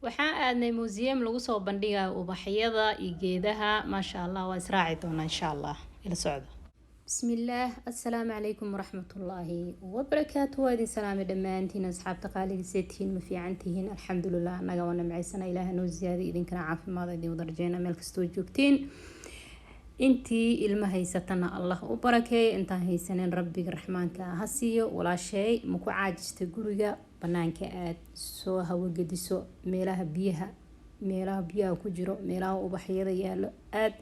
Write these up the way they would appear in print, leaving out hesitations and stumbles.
waxaan aadnay museum lagu soo bandhigayo ubaxyada iyo geedaha maasha Allah waa israaci doonaa insha Allah ila socdo bismillaah assalaamu calaykum waraxmatullaahi wabarakaatu waa idin salaamay dhammaantiin asxaabta qaaliga seetihiin ma fiicantihiin alxamdulilah annaga waa nimcaysana ilaaha noo ziyaadiy idinkana caafimaad idin wada rajeyna meel kastoo joogtiin intii ilma haysatana Allah u barakeeyo intaan haysanin rabbiga raxmaanka ha siiyo walaashay ma ku caajistay guriga banaanka aad soo hawo gediso meelaha biyaha ku jiro meelaha ubaxyada yaalo aad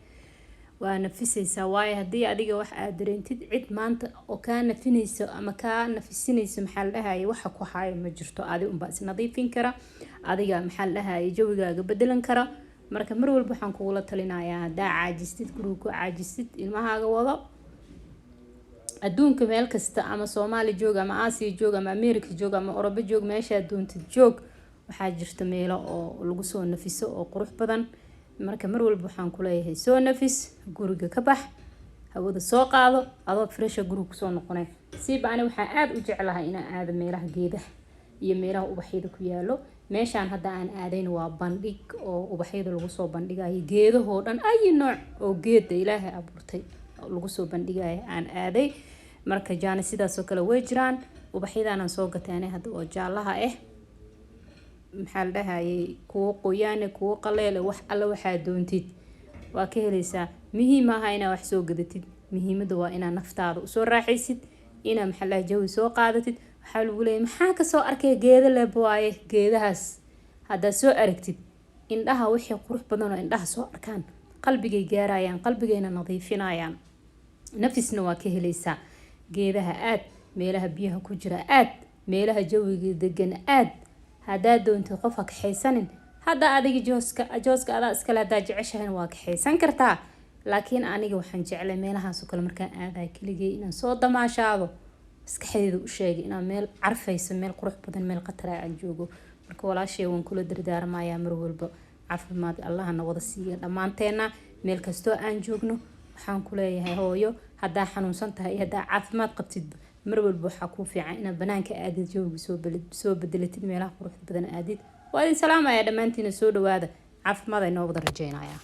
waa nafisaysaa waayo haddii adiga wax aad dareentid cid maanta oo kaa nafinayso ama kaa nafisinayso maxaa la dhahaye waxa ku haayo ma jirto adiga unbaa is nadiifin kara adiga maxaa la dhahaye jawigaaga bedelan kara marka mar walba waxaan kugula talinayaa haddaa caajistid guriga ku caajistid ilmahaaga wado adduunka meel kasta ama Soomaali joog ama Aasiya joog ama Ameerika joog ama Oroba joog meesha doontid joog waxaa jirta meelo oo lagu soo nafiso oo qurux badan marka mar walba waxaan ku leeyahay soo nafis guriga ka bax hawada soo qaado adoo fresh guriga soo noqonay si baan waxaan aad u jeclahay inaan aado meelaha geedaha iyo meelaha ubaxyada ku yaalo meeshaan hadda aan aadayn waa bandhig oo ubaxyada lagu soo bandhigayo geedahoo dhan ay nooc oo geed Ilaahay abuurtay lagu soo bandhigayo aan aaday marka jaana sidaas oo kale way jiraan ubaxyadaan aan soo gataanay hadda oo jaalaha maxaa la dhahaye kuwa qoyaan kuwa qaleel wax alla waxa doontid waa ka helaysaa muhiim ah inaad wax soo gadatid muhiimada waa inaad naftaada u soo raaxaysid inaad maxaa la jawi soo qaadatid waxa lagu leeyahay maxaa ka soo arkay geedo leh waaye geedahaas hadda soo aragtid indhaha wixii qurux badan oo indhaha soo arkaan qalbigay gaarayaan qalbigayna nadiifinayaan nafisna waa ka helaysaa geedaha aad meelaha biyaha ku jira aad meelaha jawiga degan aad haddaa doontid qof ha kaxaysanin hadda adiga jooska adaa iskala hadaa jeceshahay waa kaxaysan kartaa laakiin aniga waxaan jeclay meelahaas oo kale markaan aaday keligay inaan soo damaashaado maskaxdayda u sheegay inaan meel carfayso meel qurux badan meel qatar aan joogo marka walaashay waan kula dardaarmayaa mar walba caafimaad Allah na wada siiyo dhamaanteena meel kasto aan joogno waxaan ku leeyahay hooyo haddaa xanuunsan tahay haddaa caafimaad qabtid mar walba waxa ku fiican inaad banaanka aadid joogi soo bedelatid meelaha quruxda badan aadid waa idin salaamaya dhamaantiin soo dhawaada caafimaad ay noo wada rajeynayaa